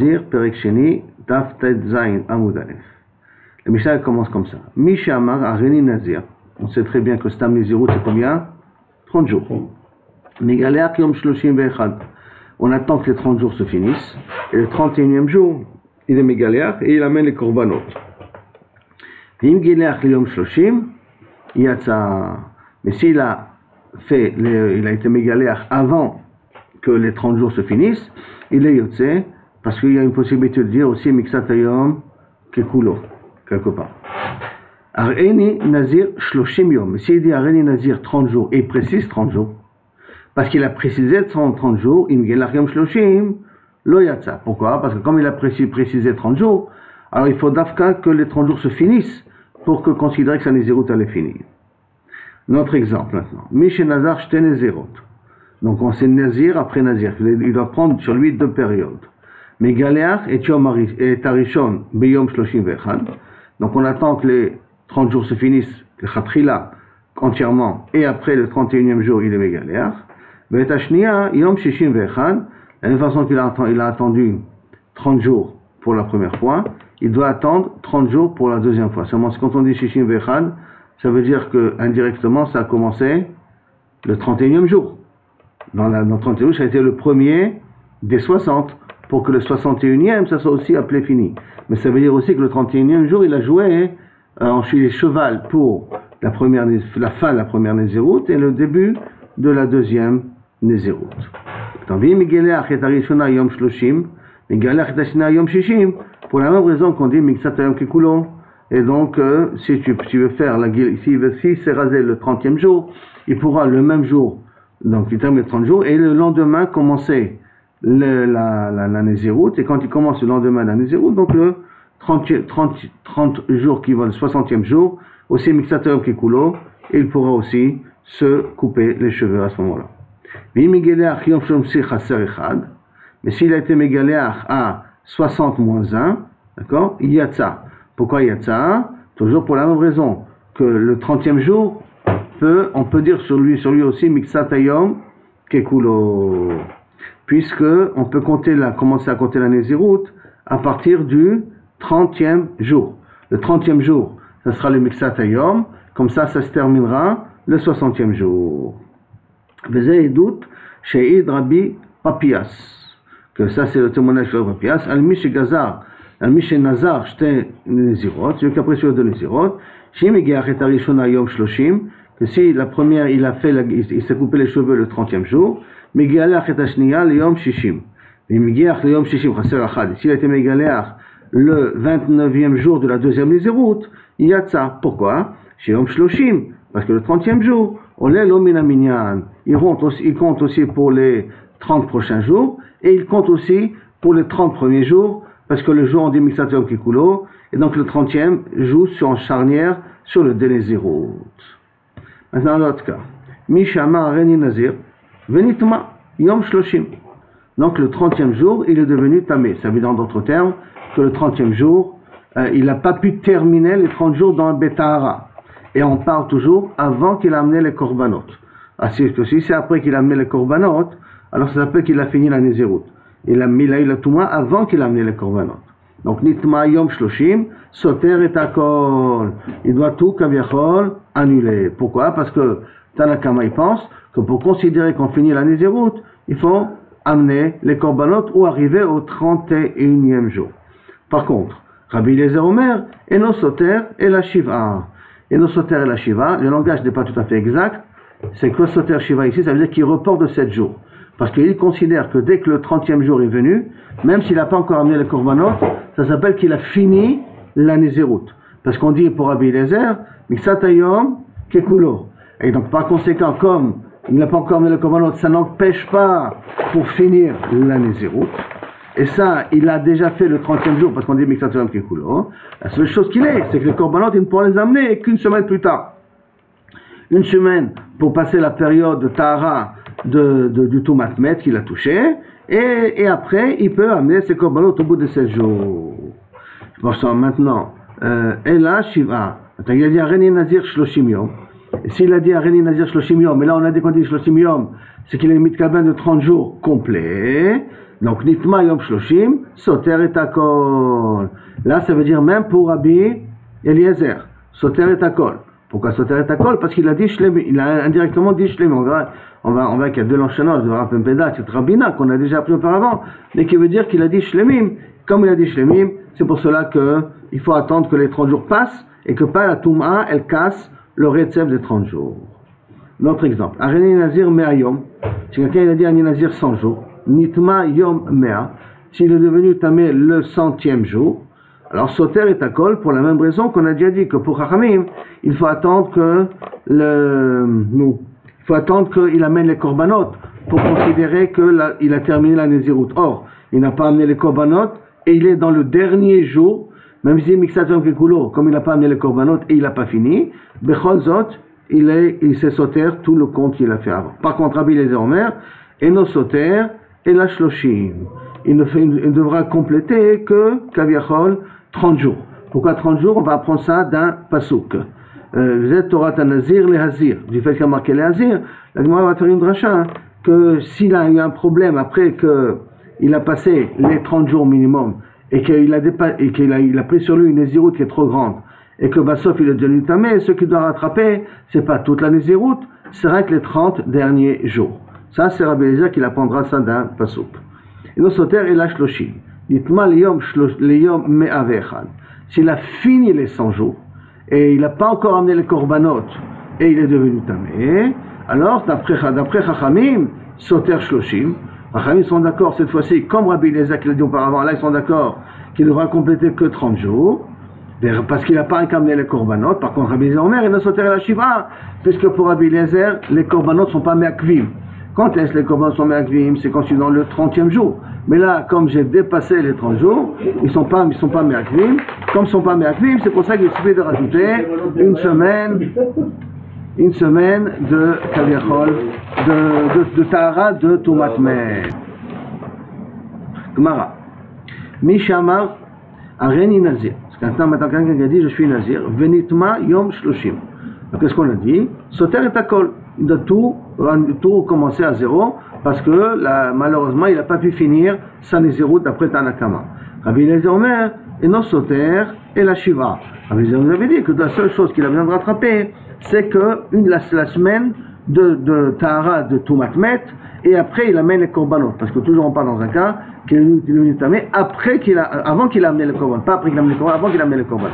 Zir Perek Sheni Daf Tet Zayin Amud Aleph. Le Mishnah commence comme ça. Misha Amar Areni Nazir. On sait très bien que Stam Nezirut c'est combien? 30 jours. Megaleach Yom Shloshim Ve'echad. On attend que les 30 jours se finissent. Et le 31e jour, il est Megaleach et il amène les korbanot. Vim Geleach Yom Shloshim Yatsa. Mais s'il a fait, il a été Megaleach avant que les 30 jours se finissent, il est Yotze, parce qu'il y a une possibilité de dire aussi Miksatayom Kekulo, quelque part. Areni Nazir Shloshim Yom. S'il dit Areni Nazir 30 jours, et il précise 30 jours, parce qu'il a précisé 30 jours, Im Gelach Yom Shloshim Lo Yatsa. Pourquoi? Parce que comme il a précisé 30 jours, alors il faut d'Afka que les 30 jours se finissent pour que considérer que sa Nézirut allait finir. Notre exemple maintenant. Mishe Nazar Shte Nezirot. Donc on sait Nazir après Nazir. Il doit prendre sur lui 2 périodes. Megaleach et Tarishon Beyom Shloshim Ve'echad. Donc on attend que les 30 jours se finissent, le Chatrila entièrement, et après le 31e jour il est Megaleach. Ve'etashnia Yom Shishim Ve'echad. De la même façon qu'il a attendu 30 jours pour la première fois, il doit attendre 30 jours pour la deuxième fois. Seulement quand on dit Shishim Ve'echad, ça veut dire que indirectement ça a commencé le 31e jour. Dans le 31e, ça a été le premier des 60, pour que le 61e, ça soit aussi appelé fini. Mais ça veut dire aussi que le 31e jour, il a joué en cheval pour la fin de la première Nézirut et le début de la deuxième Nézirut. Pour la même raison qu'on dit Miksatayom Kekulo. Et donc, si tu veux faire si c'est rasé le 30e jour, il pourra le même jour, donc il termine les 30 jours, et le lendemain commencer la Nézirut, et quand il commence le lendemain la Nézirut, donc le 30 jours qui va le 60e jour, aussi Miksatayom Kekulo, il pourra aussi se couper les cheveux à ce moment-là. Mais s'il a été Megaleach à 60 moins 1, d'accord, il y a ça. Pourquoi il y a ça? Toujours pour la même raison que le 30e jour, on peut dire sur lui aussi Miksatayom Kekulo, puisque on peut commencer à compter la Nézirut à partir du 30e jour. Le 30e jour, ça sera le Miksatayom, comme ça se terminera le 60e jour. Vezeh Edut She'id Rabbi Papias, que ça c'est le témoignage de Papias, Al-Mish Gazar, Al-Mish Nazar Shte Nezirot, celui qui a pris sur 2 Nezirot, Shimigeach et Arishona Yom Shloshim, que si la première il s'est coupé les cheveux le 30e jour, Megaleach et Ashniya le Yom Shishim, et Megaleach le Yom Shishim Chaser Achad, s'il a été Megaleach le 29e jour de la deuxième Nézirut, il y a ça. Pourquoi? Chez Yom Shloshim, parce que le 30e jour, Oleh lo min haminyan, il compte aussi pour les 30 prochains jours, et il compte aussi pour les 30 premiers jours, parce que le jour on dit Miksatayom Kekulo, et donc le 30e joue en charnière sur le Nézirut. Maintenant l'autre cas. Mishama Areni Nazir, Venitma Yom Shloshim. Donc le 30e jour, il est devenu tamé. Ça veut dire en d'autres termes que le 30e jour, il n'a pas pu terminer les 30 jours dans le Betahara. Et on parle toujours avant qu'il a amené les korbanot. Si c'est après qu'il a amené les korbanot, alors ça s'appelle qu'il a fini la Nézirut. Il a mis la Touma avant qu'il a amené les korbanot. Donc Nitma Yom Shloshim, Soter et Akol. Il doit tout, Kaviachol, annuler. Pourquoi? Parce que Tanakama il pense que pour considérer qu'on finit la Nézirut, il faut amener les korbanot ou arriver au 31e jour. Par contre, Rabbi Eliezer Omer, Eno Soter et la Shiva. Eno Soter et la Shiva, le langage n'est pas tout à fait exact, c'est que Soter Shiva ici, ça veut dire qu'il reporte de 7 jours. Parce qu'il considère que dès que le 30e jour est venu, même s'il n'a pas encore amené les korbanot, ça s'appelle qu'il a fini la Nézirut. Parce qu'on dit pour Rabbi Eliezer, Miksatayom Kekulo. Et donc par conséquent, comme il n'a pas encore amené les korbanot, ça n'empêche pas pour finir la Nézirut. Et ça, il a déjà fait le 30e jour, parce qu'on dit Miksatayom Kekulo. La seule chose qu'il est, c'est que les korbanot, il ne pourra les amener qu'une semaine plus tard. Une semaine pour passer la période de Tahara du Toumatmet qu'il a touché, et après, il peut amener ses korbanot au bout de 7 jours. Bon, maintenant, Ela Shiva. Il a dit Areni Nazir Shloshim Yom. S'il a dit Areni Nazir Shloshim Yom, mais là on a dit qu'on dit Shloshim Yom, c'est qu'il a mis de 30 jours complets. Donc, Nitma Yom Shloshim, Soter et Akol. Là, ça veut dire même pour Rabbi Eliezer, Soter et Akol. Pourquoi Soter et Akol? Parce qu'il a dit Shlemim, il a indirectement dit Shlemim. On va qu'il y a deux l'enchaînage de Rav Pempeda, c'est Rabbina qu'on a déjà appris auparavant, mais qui veut dire qu'il a dit Shlemim. Comme il a dit Shlemim, c'est pour cela qu'il faut attendre que les 30 jours passent et que pas la Touma, elle casse le récep des 30 jours. Notre exemple, Areni Nazir Mea Yom, si quelqu'un il a dit Areni Nazir 100 jours, Nitma Yom Mea, s'il est devenu tamé le 100e jour, alors Soter et Akol pour la même raison qu'on a déjà dit que pour Chachamim, il faut attendre qu'il amène les korbanot pour considérer qu'il a terminé la Nézirut. Or, il n'a pas amené les korbanot et il est dans le dernier jour, même si Mixatom Kekulo, comme il n'a pas amené les korbanot et il n'a pas fini, Bechol Zot, il s'est Soter tout le compte qu'il a fait avant. Par contre, Rabbi Eliezer Omer, Eno Soter et la Shloshim. Il ne devra compléter que Kaviachol 30 jours. Pourquoi 30 jours? On va apprendre ça d'un pasouk. Vous êtes Torah Tanazir les Hazir. Du fait qu'il a marqué les Hazir, la Gemara va faire une dracha que s'il a eu un problème après qu'il a passé les 30 jours minimum et qu'il a pris sur lui une Nézirut qui est trop grande et que Bassof il est devenu tamé, ce qu'il doit rattraper, c'est pas toute la Nézirut, c'est rien que les 30 derniers jours. Ça, c'est Rabbi Eliezer qui apprendra ça d'un pasouk. Et nos Soter et la Shloshim. Yitma liyom mea ve'echad. S'il a fini les 100 jours, et il n'a pas encore amené les korbanot, et il est devenu tamé, alors d'après Chachamim, Soter Shloshim, Chachamim sont d'accord cette fois-ci, comme Rabbi Eliezer qui l'a dit auparavant, là ils sont d'accord qu'il ne devra compléter que 30 jours, parce qu'il n'a pas amené les korbanot. Par contre, Rabbi Eliezer Omer, il ne Soter et la Shiva, puisque pour Rabbi Eliezer, les korbanot ne sont pas me'akvim. Quand est-ce que les korbanot sont me'akvim? C'est quand je suis dans le 30e jour. Mais là, comme j'ai dépassé les 30 jours, ils ne sont pas me'akvim. Comme ils ne sont pas me'akvim, c'est pour ça qu'il suffit de rajouter une semaine de kaviachol, de tahara, de tumat met. Gemara. Mishamar areni nazir. Parce qu'un matin, quelqu'un qui a dit je suis nazir. Venitma yom shloshim. Donc qu'est-ce qu'on a dit? Soter et akol. Il doit tout recommencer à zéro parce que malheureusement il n'a pas pu finir sa Nézirut d'après Tanakama. Rabbi Eliezer Omer, et non Soter et la Shiva. Rabbi Eliezer nous avait dit que la seule chose qu'il a besoin de rattraper, c'est que la semaine de Tahara de Tumat Met, et après il amène les korbanot. Parce que toujours on parle dans un cas qu'il est venu tamer avant qu'il a amené les korbanot. Pas après qu'il a amené les korbanot, avant qu'il a amené les korbanot.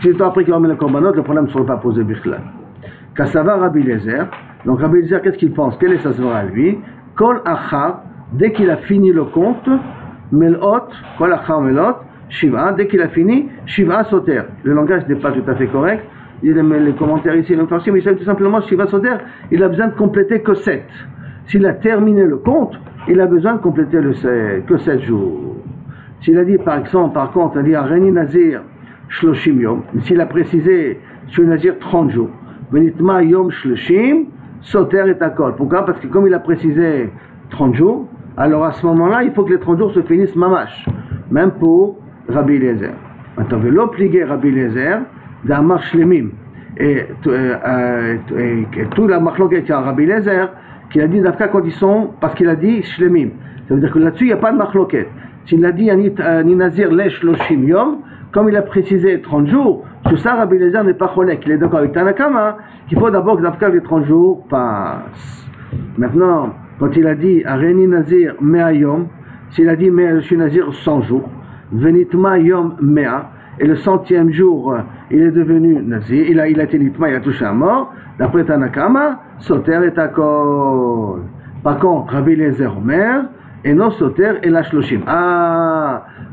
Si c'est après qu'il a amené les korbanot, le problème ne serait pas posé Bichlal. Kassava Rabbi Eliezer. Donc Rabbi Eliezer, qu'est-ce qu'il pense? Quel est sa svara à lui? Kol achar, dès qu'il a fini le compte, melot, kol achar melot, shiva, dès qu'il a fini, shiva soter. Le langage n'est pas tout à fait correct. Les commentaires ici, mais il s'agit tout simplement shiva soter. Il a besoin de compléter que 7. S'il a terminé le compte, il a besoin de compléter que 7 jours. S'il a dit par contre, il a dit Areni Nazir Shloshim Yom, s'il a précisé sur Nazir 30 jours, Venitma Yom Shloshim, Soter et Akol. Pourquoi? Parce que comme il a précisé 30 jours, alors à ce moment-là, il faut que les 30 jours se finissent mamash, même pour Rabbi Eliezer. Maintenant, veut l'obliger Rabbi Eliezer d'Amar Shlemim. Et tout la marloquette à Rabbi Eliezer, qu'il a dit d'Afka quand ils sont, parce qu'il a dit Shlemim. Ça veut dire que là-dessus, il n'y a pas de marloquette. S'il a dit Ni Nazir le Shloshim Yom, comme il a précisé 30 jours, sur ça, Rabbi Eliezer n'est pas cholek. Il est d'accord avec Tanakama qu'il faut d'abord que les 30 jours passent. Maintenant, quand il a dit Areni Nazir Mea Yom, s'il a dit je suis Nazir 100 jours, Venitma Yom Mea, et le 100e jour, il est devenu Nazir, il a été Nitma, il a touché à mort, d'après Tanakama, Soter et Akol. Par contre, Rabbi Eliezer Omer, et non Soter et la Shloshim.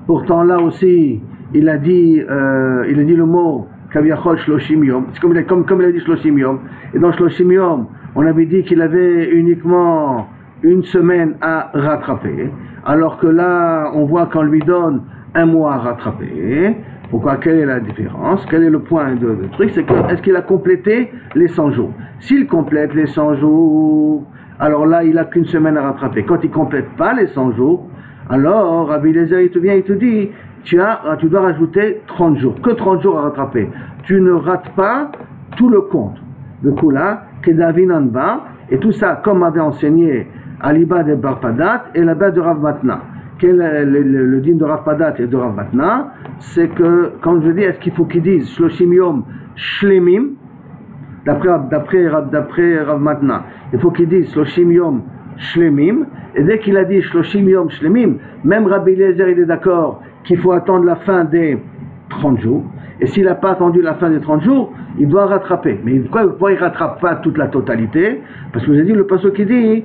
Pourtant là aussi, il a dit le mot Kaviachol Shloshim Yom, c'est comme il a dit Shloshim Yom, et dans Shloshim Yom, on avait dit qu'il avait uniquement une semaine à rattraper, alors que là, on voit qu'on lui donne un mois à rattraper. Pourquoi? Quelle est la différence? Quel est le point de truc? C'est que, est-ce qu'il a complété les 100 jours? S'il complète les 100 jours, alors là, il n'a qu'une semaine à rattraper. Quand il ne complète pas les 100 jours, alors, Rabbi Eliezer, il te vient, il te dit, tu dois rajouter 30 jours, que 30 jours à rattraper. Tu ne rates pas tout le compte. Du coup là, Kedavin Anba, et tout ça, comme avait enseigné Aliba de Bar Padat et la bête de Rav Matna. Quel est le dîme de Rav Padat et de Rav Matna? C'est que, comme je dis, est-ce qu'il faut qu'ils disent Shloshim Yom Shlemim, d'après Rav Matna, il faut qu'ils disent Shloshim Yom Shlemim, et dès qu'il a dit Shloshim Yom Shlemim, même Rabbi Eliezer il est d'accord qu'il faut attendre la fin des 30 jours, et s'il n'a pas attendu la fin des 30 jours, il doit rattraper. Mais pourquoi il ne rattrape pas toute la totalité? Parce que vous avez dit le passage qui dit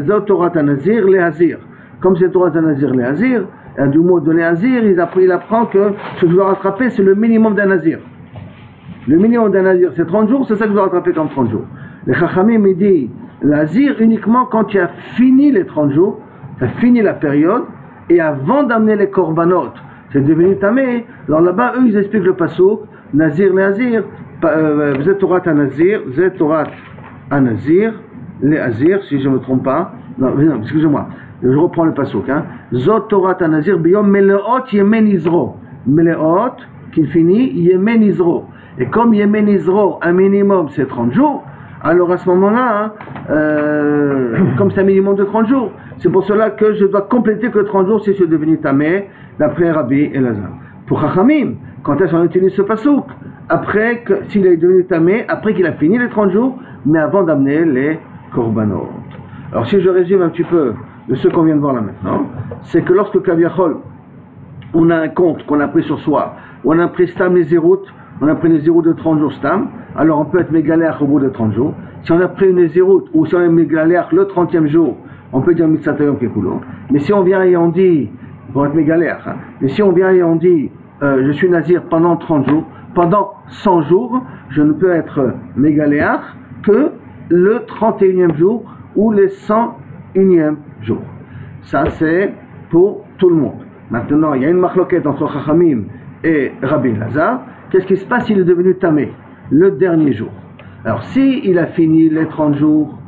Zot Torah Tanazir Lehazir. Comme c'est Torah Tanazir Lehazir, du mot de Lehazir, il apprend que ce que je dois rattraper, c'est le minimum d'un Nazir. Le minimum d'un Nazir, c'est 30 jours, c'est ça que je dois rattraper comme 30 jours. Les Chachamim me dit Nazir uniquement quand tu as fini les 30 jours, tu as fini la période, et avant d'amener les korbanot, c'est devenu tamé. Alors là-bas, eux, ils expliquent le passouk, Nazir, Nazir, vous êtes Torah Tanazir, vous êtes Torah Anazir, les Azir, si je ne me trompe pas. Non, excusez-moi, je reprends le passouk. Zot Torah Tanazir, biyom meleot yemen izro. Meleot, qu'il finit, yemen izro. Et comme yemen izro, un minimum, c'est 30 jours, alors à ce moment-là, comme c'est un minimum de 30 jours, c'est pour cela que je dois compléter que 30 jours si je suis devenu tamé, d'après Rabbi Elazar. Pour Chachamim, quand est-ce qu'on utilise ce pasouk? Après, s'il est devenu tamé, après qu'il a fini les 30 jours, mais avant d'amener les korbanot. Alors si je résume un petit peu de ce qu'on vient de voir là maintenant, c'est que lorsque Kaviachol, on a un compte qu'on a pris sur soi, on a pris Stam les Zérout, on a pris les Zérout de 30 jours Stam, alors on peut être mégaléach au bout de 30 jours. Si on a pris une Zérout, ou si on est mégaléach le 30e jour, on peut dire Mitzatayom Kekulo. Mais si on vient et on dit, pour être mégaléach, mais si on vient et on dit, je suis nazir pendant 30 jours, pendant 100 jours, je ne peux être mégaléach que le 31e jour ou les 101e jour. Ça c'est pour tout le monde. Maintenant, il y a une marloquette entre Chachamim et Rabbi Elazar. Qu'est-ce qui se passe s'il est devenu tamé le dernier jour? Alors, s'il a fini les 30 jours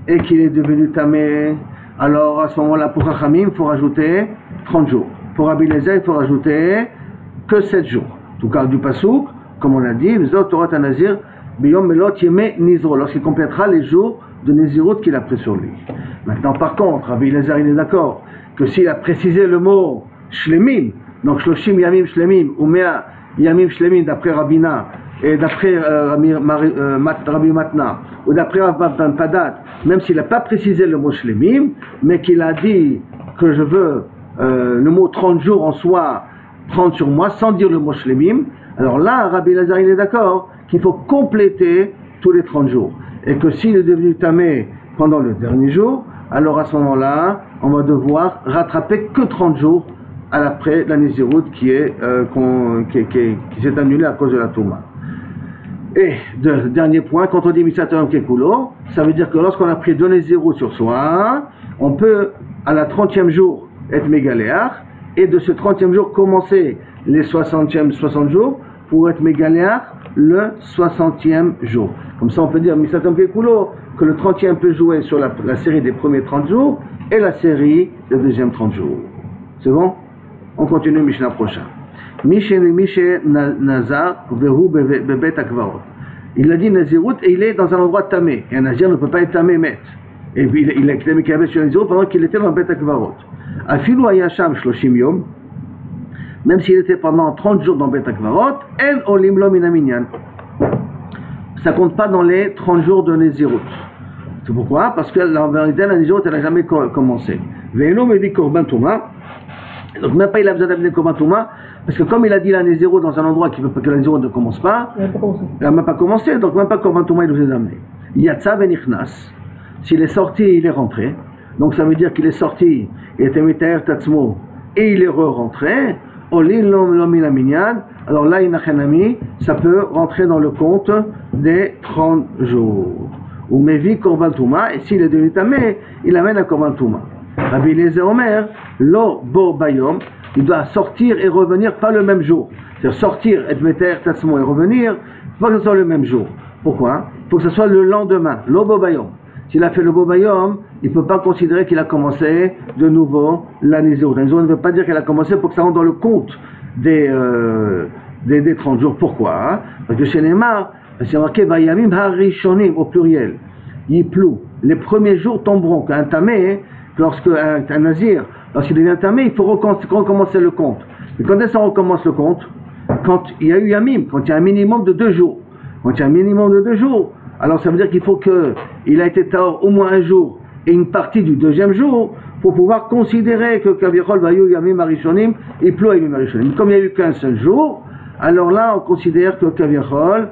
et qu'il est devenu tamé, alors à ce moment-là, pour Chachamim, il faut rajouter 30 jours. Pour Rabbi Elazar, il faut rajouter que 7 jours. En tout cas, du pasouk, comme on a dit, Zot Torah Tanazir, Biyom Melot Yeme Nizro, lorsqu'il complétera les jours de Nézirut qu'il a pris sur lui. Maintenant, par contre, Rabbi Elazar, il est d'accord que s'il a précisé le mot Shlemim, donc Shloshim Yamim Shlemim, ou Mea Yamim Shlemim, d'après Rabbina, et d'après Rabbi Matna, ou d'après Rav Padat, même s'il n'a pas précisé le mot Shlemim, mais qu'il a dit que je veux le mot 30 jours en soi, 30 sur moi, sans dire le mot Shlemim, alors là, Rabbi Elazar, il est d'accord qu'il faut compléter tous les 30 jours. Et que s'il est devenu tamé pendant le dernier jour, alors à ce moment-là, on va devoir rattraper que 30 jours après la Nézirut qui s'est annulée à cause de la Touma. Et dernier point, quand on dit Mitzatayom Kekulo, ça veut dire que lorsqu'on a pris 2 Nézirut sur soi, on peut à la 30e jour être mégaléach, et de ce 30e jour commencer les 60 jours pour être mégaléach le 60e jour. Comme ça on peut dire Mitzatayom Kekulo, que le 30e peut jouer sur la série des premiers 30 jours et la série des deuxièmes 30 jours. C'est bon? On continue Mishnah prochain. Mishe Nazar Vehu Bebet Akvarot. Il a dit Nazirut et il est dans un endroit tamé. Et un Nazir ne peut pas être tamé met. Et puis il a été tamé sur Nazirut pendant qu'il était dans Bet Akvarot. Afilu Ayasham Shloshim Yom. Même s'il était pendant 30 jours dans Bet Akvarot, En Olim Lo Minaminyan. Ça compte pas dans les 30 jours de Nézirut. C'est pourquoi? Parce que la vérité, la Nézirut, elle n'a jamais commencé. Ve'eno mevi korban touma. Donc même pas il a besoin d'amener korban touma, parce que comme il a dit la Nézirut dans un endroit que la Nézirut ne commence pas, il n'a même pas commencé, donc même pas korban touma il doit amener. Yatsa venichnas. S'il est sorti, il est rentré. Donc ça veut dire qu'il est sorti, il était mitaer tatzmo, et il est re-rentré. Olin lomina minyan. Alors là, inachanami, ça peut rentrer dans le compte des 30 jours. Ou mevi korban touma, et s'il est devenu tamé, il amène un korban touma. Rabbi Eliezer Omer, lo bo bayom, il doit sortir et revenir pas le même jour. C'est-à-dire sortir et meter tatsmo et revenir, il faut pas que ce soit le même jour. Pourquoi? Il faut que ce soit le lendemain, lo bo bayom. S'il a fait le bo bayom, il ne peut pas considérer qu'il a commencé de nouveau la Nézirut. La Nézirut ne veut pas dire qu'elle a commencé pour que ça rentre dans le compte des 30 jours. Pourquoi? Parce que chez Neymar, c'est marqué Vayamim Harishonim au pluriel. Yiplu, les premiers jours tomberont. Qu'un tamé, lorsque un nazir, lorsqu'il devient tamé, il faut recommencer le compte. Mais quand est-ce qu'on recommence le compte? Quand il y a eu Yamim, quand il y a un minimum de 2 jours. Quand il y a un minimum de 2 jours, alors ça veut dire qu'il faut qu'il a été tahor au moins un jour et une partie du 2e jour pour pouvoir considérer que Kavichol va y Yamim Arishonim et Plo Yamim Arishonim. Comme il n'y a eu qu'un seul jour, alors là on considère que Kavichol,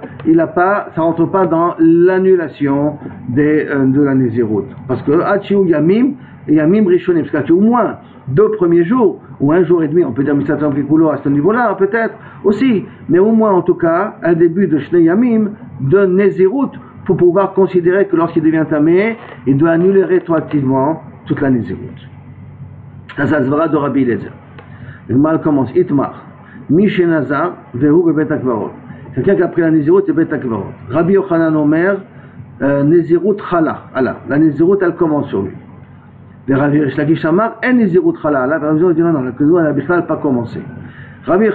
ça rentre pas dans l'annulation de la Nézirut. Parce que Hachiou Yamim et Yamim Rishonim, parce qu'il y a au moins 2 premiers jours, ou 1 jour et demi, on peut dire Mitzatan Kikulo à ce niveau-là, peut-être aussi, mais au moins en tout cas, un début de Shnei Yamim, de Nézirut, pour pouvoir considérer que lorsqu'il devient tamé, il doit annuler rétroactivement toute la Nézirut. Ça se verra de Rabbi Eliezer. Le mal commence, Itmar, Mishenazar, Vehu Bebet Akvarot. Quelqu'un qui a pris la Nézirut et Bet Akvarot. Rabbi Yochanan Omer, Nézirut Chala, la Nézirut elle commence sur lui. Rabbi Rish Lakish Amar, en Nézirut Chala, la raison dit non, la Nézirut elle n'a pas commencé. Rabbi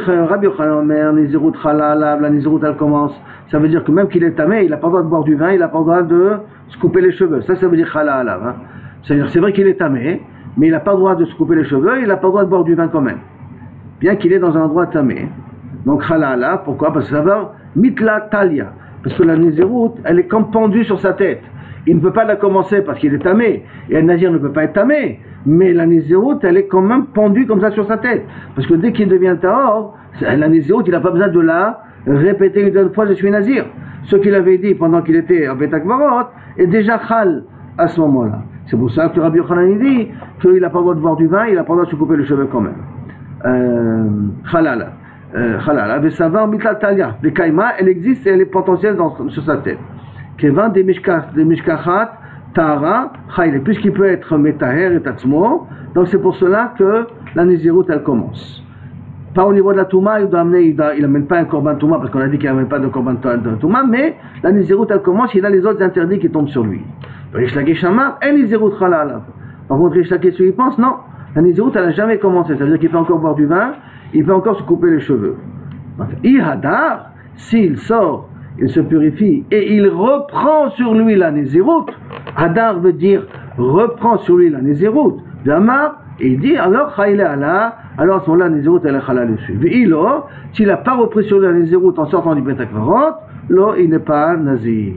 Yochanan Omer, Nézirut Chala, la Nézirut elle commence. Ça veut dire que même qu'il est tamé, il n'a pas le droit de boire du vin, il n'a pas le droit de se couper les cheveux. Ça veut dire Chala Alav. Hein. C'est-à-dire, c'est vrai qu'il est tamé, mais il n'a pas le droit de se couper les cheveux, il n'a pas le droit de boire du vin quand même. Bien qu'il est dans un endroit tamé. Donc Chala Alav, pourquoi? Parce que ça va Mitla Talia. Parce que la Nézirut, elle est comme pendue sur sa tête. Il ne peut pas la commencer parce qu'il est tamé. Et un nazir ne peut pas être tamé. Mais la Nézirut, elle est quand même pendue comme ça sur sa tête. Parce que dès qu'il devient tahor, la Nézirut, il n'a pas besoin de la répéter une deuxième fois, je suis nazir. Ce qu'il avait dit pendant qu'il était en Bet Akvarot est déjà chal à ce moment-là. C'est pour ça que Rabbi Yochanan dit qu'il n'a pas le droit de boire du vin, il n'a pas le droit de se couper les cheveux quand même. Chalala. Avec sa vin, Mitla Talia. Les Kaima, elle existe et elle est potentielle sur sa tête. Kevin des Mishkachat, Tara, Chayle. Puisqu'il peut être Metaher et Tatzmo, donc c'est pour cela que la Nézirut elle commence. Pas au niveau de la Touma, il n'amène pas un Korban Touma, parce qu'on a dit qu'il n'amène pas de Korban Touma, mais la Nézirut elle commence, il a les autres interdits qui tombent sur lui. Rish Lakish Amar, en Nézirut Chalala. Par contre, Rish Lakish, il pense, non, la Nézirut elle n'a jamais commencé, ça veut dire qu'il peut encore boire du vin, il peut encore se couper les cheveux. Ihadar, s'il sort, il se purifie, et il reprend sur lui la Nézirut, Hadar veut dire reprend sur lui la Nézirut, Damar, et il dit alors Chayle Allah, alors à ce moment-là, la Nézirut elle est halal dessus. Ve'ilo, s'il n'a pas repris sur lui la Nézirut en sortant du Bet Akvarot, là il n'est pas nazir.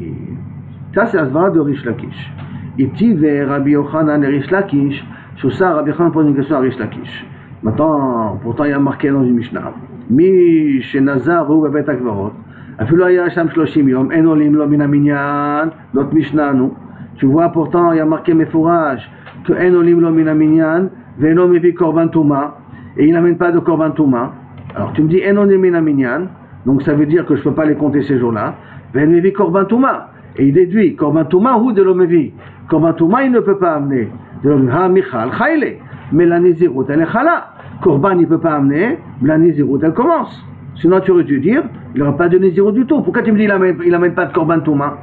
Ça c'est la svara de Rish Lakish. Iti ve Rabbi Yochanan et Rish Lakish, sur ça Rabbi Yochanan pose une question à Rish Lakish. Maintenant, pourtant il y a marqué dans une Mishnah, Mi shenazar ou Bet Akvarot, afilo ya sham 30 yom, en olim lo min haminyan, notre Mishnah nous. Tu vois pourtant il y a marqué Mefouraj que en olim lo min haminyan, ve'eno mevi korban touma, et il n'amène pas de korban touma. Alors tu me dis en olim min haminyan, donc ça veut dire que je ne peux pas les compter ces jours-là. Ve'eno mevi korban touma, et il déduit korban touma ou de l'omevi. Korban touma il ne peut pas amener de l'omevi. Ha michal chayle, mais la Nézirut elle est chala. Korban il ne peut pas amener, mais la Nézirut elle commence. Sinon tu aurais dû dire, il n'aura pas de Nézirut du tout. Pourquoi tu me dis il n'amène pas de korban touma?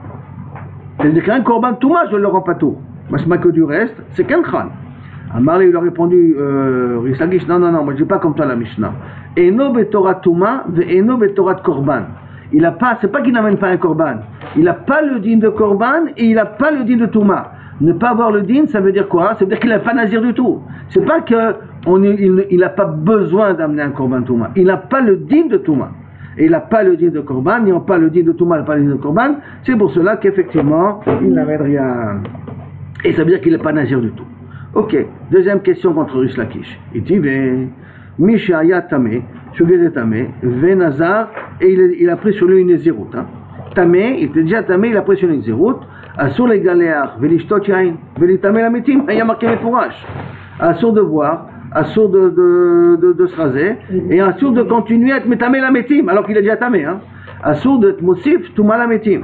C'est-à-dire qu'un korban touma je ne le rends pas tout. Moi que du reste, c'est qu'un khan. Amar il a répondu, Rish Lakish, non, moi je ne dis pas comme toi la Mishnah. Eno betorat touma, ve eno betorat korban. Il a pas, c'est pas qu'il n'amène pas un korban. Il n'a pas le din de korban et il n'a pas le din de touma. Ne pas avoir le din, ça veut dire quoi? Ça veut dire qu'il n'a pas nazir du tout. C'est pas qu'il n'a pas besoin d'amener un korban touma. Il n'a pas le din de touma. Et il n'a pas le din de korban, n'ayant pas le din de touma, il n'a pas le din de korban. C'est pour cela qu'effectivement, il n'amène rien. Et ça veut dire qu'il n'est pas nazir du tout. Ok, deuxième question contre Rish Lakish. Il dit, Mishaya Tamé, Shugede Tamé, Venazar, et il a pris sur lui une Nézirut. Tamé, il était déjà Tamé, il a pris sur une Nézirut. Assur les galéars, Velishtot Yain, Velitamé la Métim, et il y a marqué les fourrages. Assur de boire, assur de se raser, et assur de continuer à être Métamé la Métim, alors qu'il est déjà Tamé. Assur de Moussif, Touma la Métim.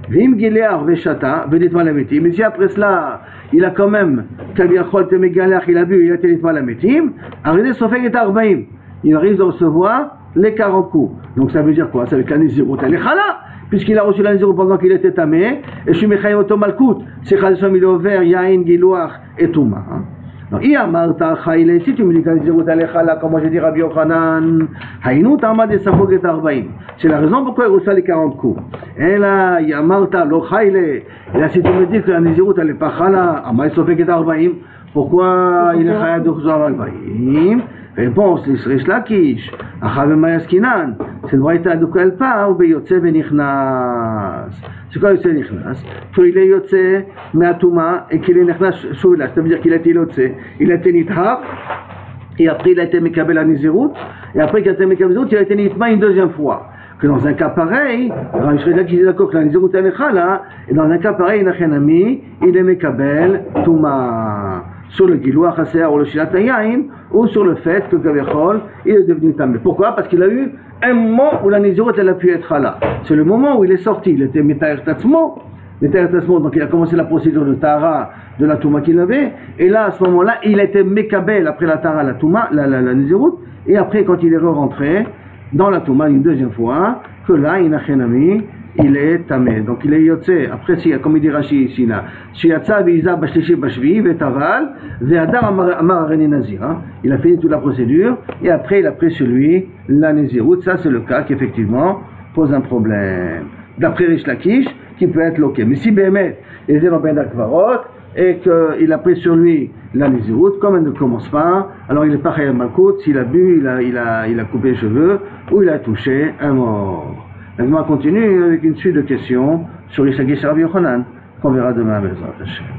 Vim Gilear Veshata, Velitma la Métim. Mais si après cela, il a quand même, Kaviachol Temé Galéar, il a bu, il a été Velitma la Métim, arrivé Sofek et Arbaïm. Il arrive de recevoir les 40 coups. Donc ça veut dire quoi? Ça veut dire que la Nézirut elle est chala, puisqu'il a reçu la Nézirut pendant qu'il était tamé, et je suis Mechayim Oto Malkout, c'est Khalisom il est ouvert, Yain, Gilouach et Touma. Donc, si tu me dis que la Nézirut elle est chala, comme moi j'ai dit Rabbi Yochanan, Haïnou Tama de Safog et Arbaïm. C'est la raison pourquoi il reçoit les 40 coups. Et là, il y a Martha, l'Ochaile. Et là, si tu me dis que la Nézirut, elle n'est pas Chala, Amay Sofek et Arbaïm, pourquoi il est Chaya de Khuzar Arbaïm? Réponse, l'Isrish Lakish, Achav Mayaskinan, c'est Braïta de quoi elle parle, ou Yotze Benichnas. C'est quoi Yotze Benichnas? Qu'il est Yotze Meatouma et qu'il est Nechnas Shouila, ça veut dire qu'il a été Yotze, il a été Nithar, et après il a été Mekabel à Nézirut, et après qu'il a été Mekabel à Nézirut, il a été Nithma une deuxième fois. Que dans un cas pareil, je serais d'accord que la Nézirut elle est Chala, et dans un cas pareil, Nachenami, il est Mekabel Touma. Sur le Giloua Chaser ou le Shilat Hayayin, ou sur le fait que Gavechol, il est devenu Tamé. Pourquoi? Parce qu'il a eu un moment où la Nézirut elle a pu être là. C'est le moment où il est sorti, il était Metaher Tatzmo, donc il a commencé la procédure de Tara de la Touma qu'il avait, et là à ce moment-là, il a été Mekabel après la Tara, la Touma, la Nézirut, et après quand il est rentré dans la Touma une deuxième fois, que là, Inachenami, il est tamé. Donc il est yotze. Après, comme il dit Rashi ici, là, Shiatza v'iza bashlishi bashvi v'etaval ve'adar amar areni nazir. Il a fini toute la procédure et après il a pris sur lui la Nézirut. Ça, c'est le cas qui effectivement pose un problème. D'après Rish Lakish, qui peut être loqué. Mais si Béhémet était dans Ben Akvarot et qu'il a pris sur lui la Nézirut, comme elle ne commence pas, alors il est pas Chayal Malkout. S'il a bu, il a coupé les cheveux ou il a touché un mort. Maintenant, on continue avec une suite de questions sur Yishagish Rabbi Yochanan, qu'on verra demain à Bezrat Hashem.